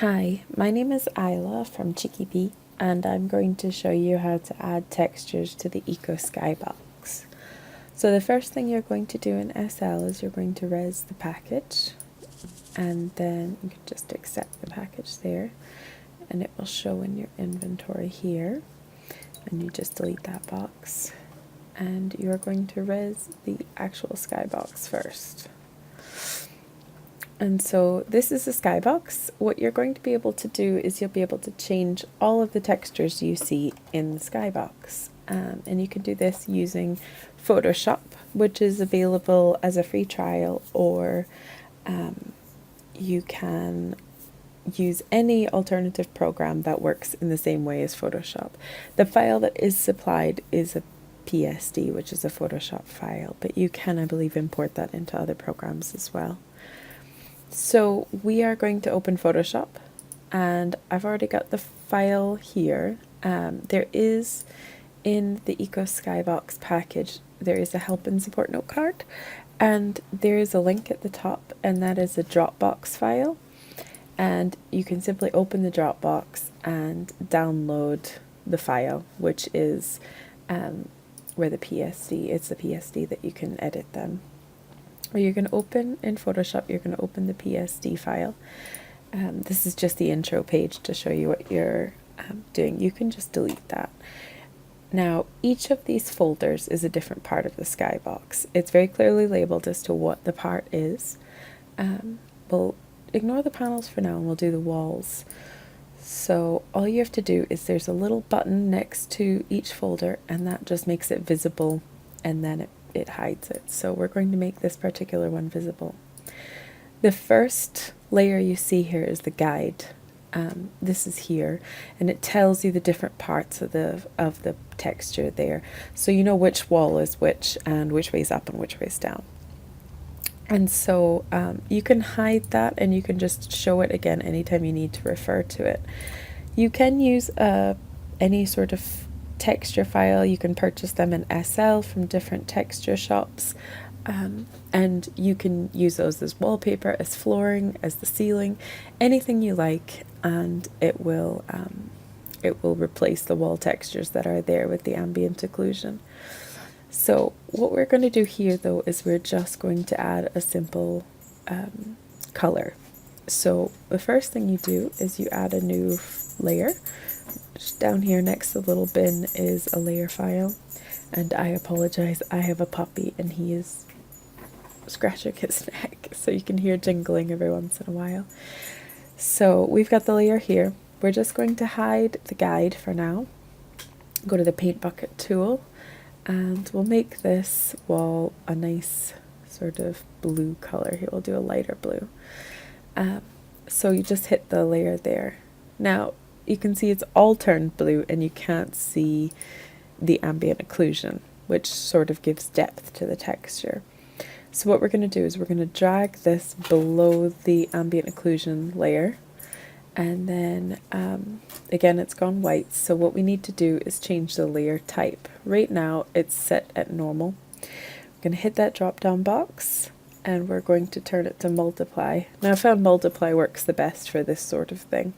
Hi, my name is Isla from Cheeky Pea, and I'm going to show you how to add textures to the Eco Skybox. So the first thing you're going to do in SL is you're going to res the package, and then you can just accept the package there, and it will show in your inventory here, and you just delete that box, and you're going to res the actual skybox first. And so this is a skybox. What you're going to be able to do is you'll be able to change all of the textures you see in the skybox. And you can do this using Photoshop, which is available as a free trial, or you can use any alternative program that works in the same way as Photoshop. The file that is supplied is a PSD, which is a Photoshop file, but you can, I believe, import that into other programs as well. So we are going to open Photoshop, and I've already got the file here. There is, in the Eco Skybox package, there is a help and support note card, and there is a link at the top, and that is a Dropbox file. And you can simply open the Dropbox and download the file, which is where the PSD, it's the PSD that you can edit them. Or you're going to open in Photoshop, you're going to open the PSD file. This is just the intro page to show you what you're doing. You can just delete that. Now, each of these folders is a different part of the skybox. It's very clearly labeled as to what the part is. We'll ignore the panels for now and we'll do the walls. So all you have to do is there's a little button next to each folder, and that just makes it visible, and then it hides it. So we're going to make this particular one visible. The first layer you see here is the guide. This is here, and it tells you the different parts of the texture there, so you know which wall is which and which way is up and which way is down. And so you can hide that, and you can just show it again anytime you need to refer to it. You can use any sort of texture file. You can purchase them in SL from different texture shops, and you can use those as wallpaper, as flooring, as the ceiling, anything you like, and it will replace the wall textures that are there with the ambient occlusion. So what we're going to do here though is we're just going to add a simple color. So the first thing you do is you add a new layer. Just down here next to the little bin is a layer file, and I apologize, I have a puppy and he is scratching his neck, so you can hear jingling every once in a while. So we've got the layer here. We're just going to hide the guide for now. Go to the paint bucket tool, and we'll make this wall a nice sort of blue color. Here we'll do a lighter blue. So you just hit the layer there. Now you can see it's all turned blue, and you can't see the ambient occlusion, which sort of gives depth to the texture. So what we're going to do is we're going to drag this below the ambient occlusion layer, and then again it's gone white, so what we need to do is change the layer type. Right now it's set at normal. We're going to hit that drop down box, and we're going to turn it to multiply. Now I found multiply works the best for this sort of thing.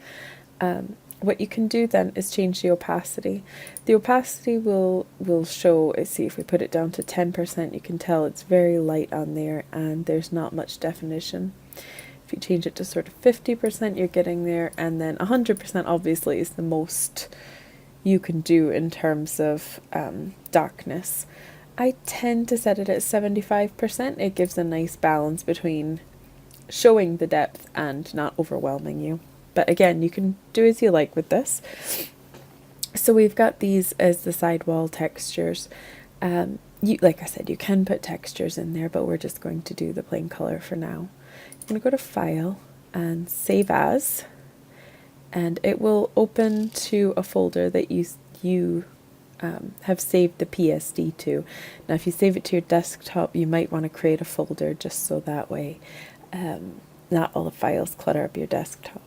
What you can do then is change the opacity. The opacity will show, see if we put it down to 10%, you can tell it's very light on there and there's not much definition. If you change it to sort of 50%, you're getting there, and then 100% obviously is the most you can do in terms of darkness. I tend to set it at 75%. It gives a nice balance between showing the depth and not overwhelming you. But again, you can do as you like with this. So we've got these as the sidewall textures. Like I said, you can put textures in there, but we're just going to do the plain color for now. I'm going to go to File and Save As, and it will open to a folder that you have saved the PSD to. Now if you save it to your desktop, you might want to create a folder just so that way not all the files clutter up your desktop.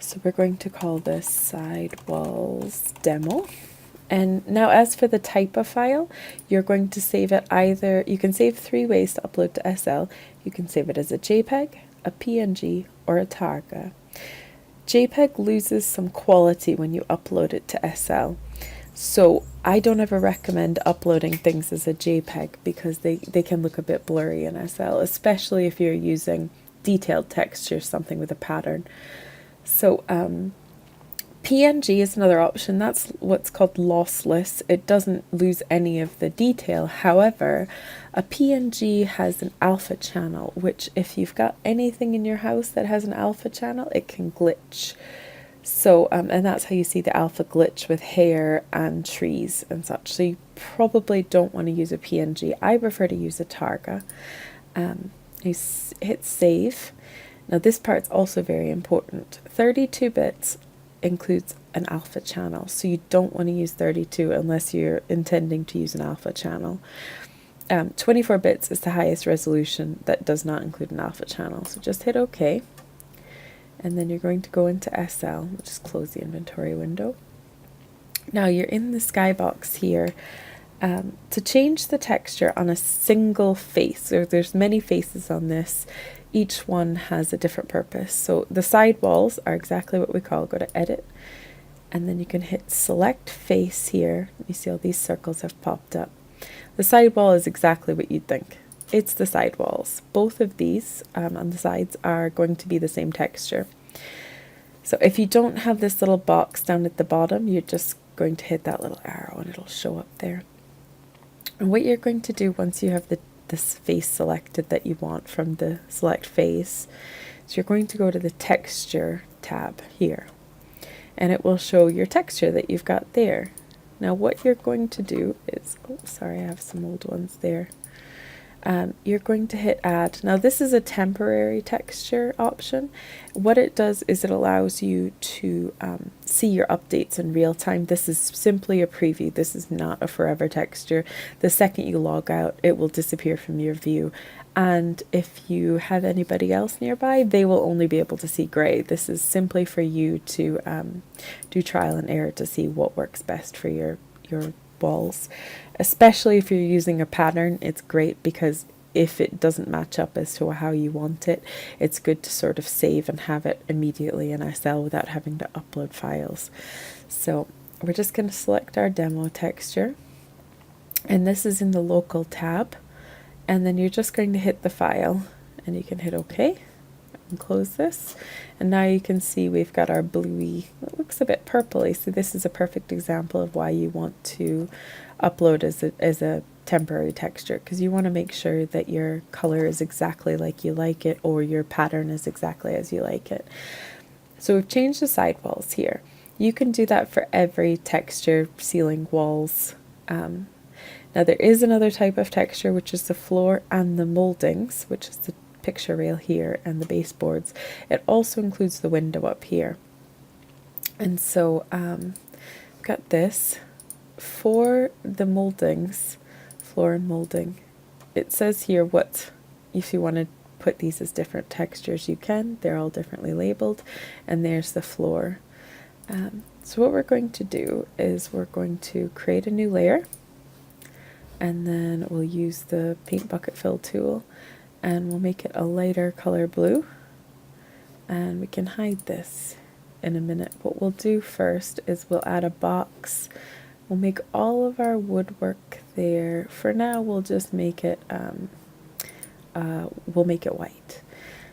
So we're going to call this Sidewalls Demo. And now as for the type of file, you're going to save it either, you can save 3 ways to upload to SL. You can save it as a JPEG, a PNG, or a Targa. JPEG loses some quality when you upload it to SL. So I don't ever recommend uploading things as a JPEG because they can look a bit blurry in SL, especially if you're using detailed texture, something with a pattern. So PNG is another option. That's what's called lossless. It doesn't lose any of the detail. However, a PNG has an alpha channel, which if you've got anything in your house that has an alpha channel, it can glitch. So, and that's how you see the alpha glitch with hair and trees and such. So you probably don't want to use a PNG. I prefer to use a Targa. You hit save. Now this part's also very important. 32 bits includes an alpha channel, so you don't want to use 32 unless you're intending to use an alpha channel. 24 bits is the highest resolution that does not include an alpha channel. So just hit OK. And then you're going to go into SL, just close the inventory window. Now you're in the Skybox here. To change the texture on a single face, so there's many faces on this, each one has a different purpose. So the side walls are exactly what we call, go to edit, and then you can hit select face here. You see all these circles have popped up. The side wall is exactly what you'd think. It's the side walls. Both of these on the sides are going to be the same texture. So if you don't have this little box down at the bottom, you're just going to hit that little arrow and it'll show up there. And what you're going to do once you have this face selected that you want from the select face, is you're going to go to the texture tab here, and it will show your texture that you've got there. Now what you're going to do is, oh sorry, I have some old ones there. You're going to hit add. Now this is a temporary texture option. What it does is it allows you to see your updates in real time. This is simply a preview. This is not a forever texture. The second you log out, it will disappear from your view. And if you have anybody else nearby, they will only be able to see gray. This is simply for you to do trial and error to see what works best for your walls. Especially if you're using a pattern, it's great because if it doesn't match up as to how you want it, it's good to sort of save and have it immediately in SL without having to upload files. So we're just going to select our demo texture, and this is in the local tab, and then you're just going to hit the file and you can hit OK and close this, and now you can see we've got our bluey, it looks a bit purpley, so this is a perfect example of why you want to upload as a temporary texture, because you want to make sure that your color is exactly like you like it, or your pattern is exactly as you like it. So we've changed the side walls here. You can do that for every texture, ceiling, walls. Now there is another type of texture, which is the floor and the moldings, which is the picture rail here and the baseboards. It also includes the window up here. And so I've got this for the moldings, floor and molding. It says here what, if you want to put these as different textures, you can. They're all differently labeled, and there's the floor. So what we're going to do is we're going to create a new layer, and then we'll use the paint bucket fill tool, and we'll make it a lighter color blue, and we can hide this in a minute. What we'll do first is we'll add a box. We'll make all of our woodwork there. For now, we'll just make it white.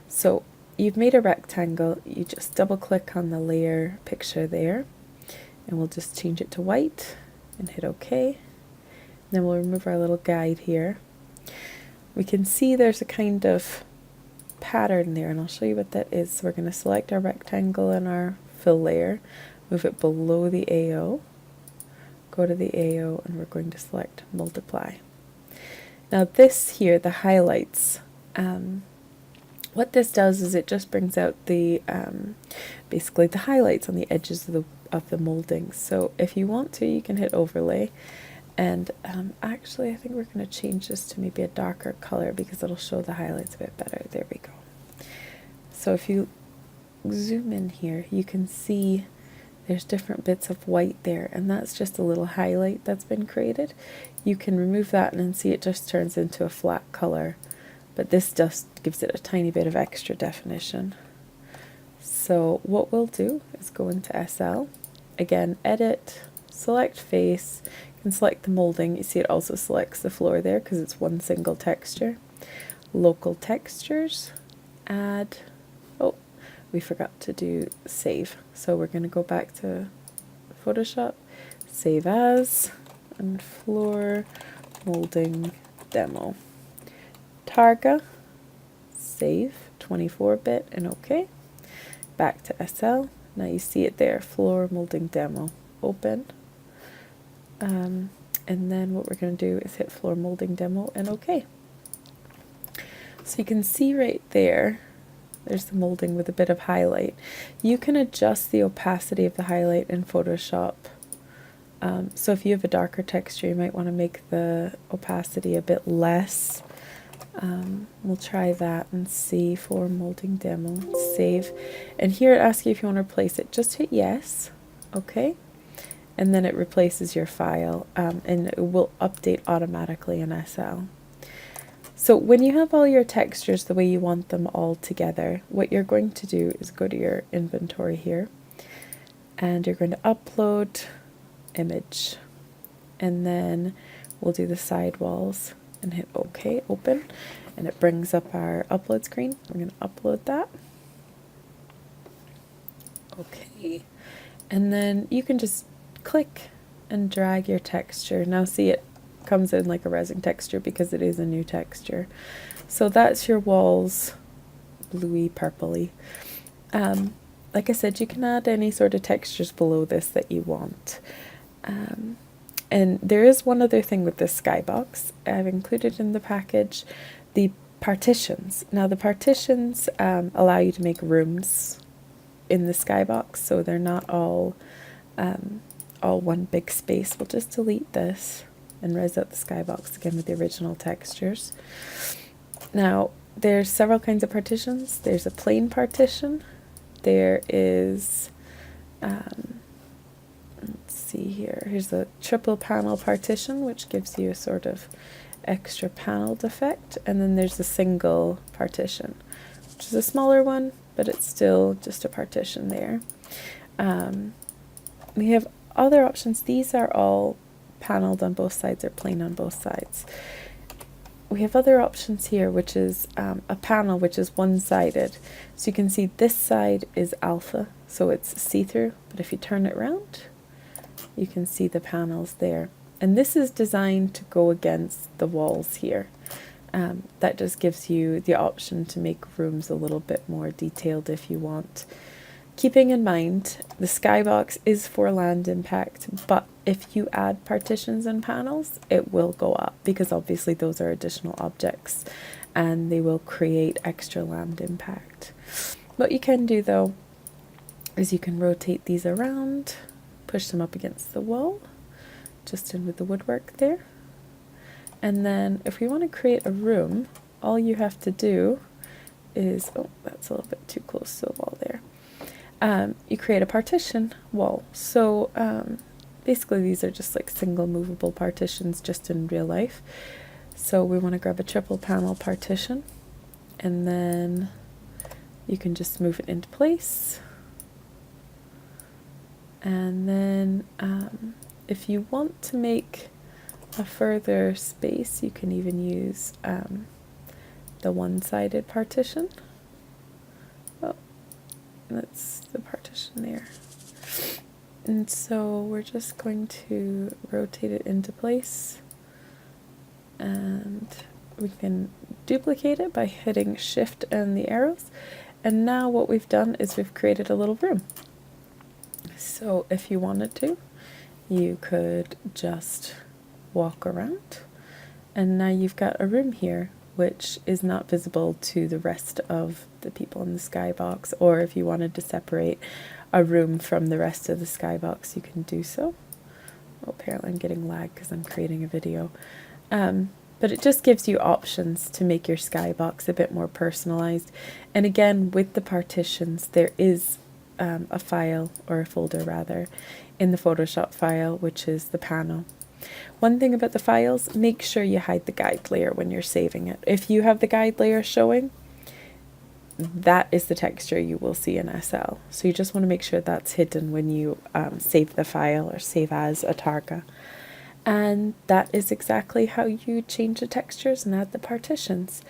So you've made a rectangle. You just double click on the layer picture there, and we'll just change it to white and hit OK. Then we'll remove our little guide here. We can see there's a kind of pattern there, and I'll show you what that is. So we're going to select our rectangle and our fill layer, move it below the AO, go to the AO, and we're going to select multiply. Now this here, the highlights, what this does is it just brings out the basically the highlights on the edges of the moldings. So if you want to, you can hit overlay, and actually I think we're going to change this to maybe a darker color because it'll show the highlights a bit better. There we go. So if you zoom in here, you can see there's different bits of white there, and that's just a little highlight that's been created. You can remove that and then see it just turns into a flat color, but this just gives it a tiny bit of extra definition. So what we'll do is go into SL, again, edit, select face, you can select the molding. You see it also selects the floor there because it's one single texture. Local textures, add, oh, we forgot to do save. So we're going to go back to Photoshop, save as, and floor molding demo. Targa, save, 24-bit, and OK. Back to SL. Now you see it there, floor molding demo. Open. And then what we're going to do is hit floor molding demo and OK. So you can see right there, there's the molding with a bit of highlight. You can adjust the opacity of the highlight in Photoshop. So if you have a darker texture, you might want to make the opacity a bit less. We'll try that and see for molding demo. Save. And here it asks you if you want to replace it. Just hit yes. Okay. And then it replaces your file, and it will update automatically in SL. So when you have all your textures the way you want them all together, what you're going to do is go to your inventory here, and you're going to upload image, and then we'll do the side walls and hit OK, open, and it brings up our upload screen. We're going to upload that. Okay, and then you can just click and drag your texture. Now see, it comes in like a resin texture because it is a new texture. So that's your walls, bluey, purpley. Like I said, you can add any sort of textures below this that you want. And there is one other thing with this skybox. I've included in the package the partitions. Now the partitions allow you to make rooms in the skybox, so they're not all one big space. We'll just delete this and res out the skybox again with the original textures. Now there's several kinds of partitions. There's a plain partition. There is let's see here. Here's a triple panel partition, which gives you a sort of extra paneled effect. And then there's a single partition, which is a smaller one, but it's still just a partition there. We have other options. These are all paneled on both sides or plain on both sides. We have other options here, which is a panel which is one-sided. So you can see this side is alpha, so it's see-through, but if you turn it around, you can see the panels there. And this is designed to go against the walls here. That just gives you the option to make rooms a little bit more detailed if you want. Keeping in mind, the skybox is for land impact, but if you add partitions and panels, it will go up because obviously those are additional objects and they will create extra land impact. What you can do though is you can rotate these around, push them up against the wall, just in with the woodwork there. And then if we want to create a room, all you have to do is, oh, that's a little bit too close to the wall there. You create a partition wall. So basically these are just like single movable partitions just in real life. So we want to grab a triple panel partition, and then you can just move it into place. And then if you want to make a further space, you can even use the one-sided partition. Oh, that's the partition there. And so we're just going to rotate it into place, and we can duplicate it by hitting Shift and the arrows. And now what we've done is we've created a little room. So if you wanted to, you could just walk around, and now you've got a room here which is not visible to the rest of the people in the skybox. Or if you wanted to separate a room from the rest of the skybox, you can do so. Oh, apparently I'm getting lag because I'm creating a video. But it just gives you options to make your skybox a bit more personalized. And again, with the partitions, there is a file, or a folder rather, in the Photoshop file, which is the panel. One thing about the files, make sure you hide the guide layer when you're saving it. If you have the guide layer showing, that is the texture you will see in SL. So you just want to make sure that's hidden when you save the file or save as a Targa. And that is exactly how you change the textures and add the partitions.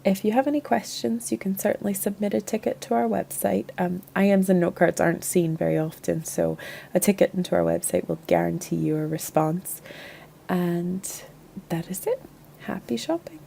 If you have any questions, you can certainly submit a ticket to our website. IMs and note cards aren't seen very often, so a ticket into our website will guarantee you a response. And that is it. Happy shopping.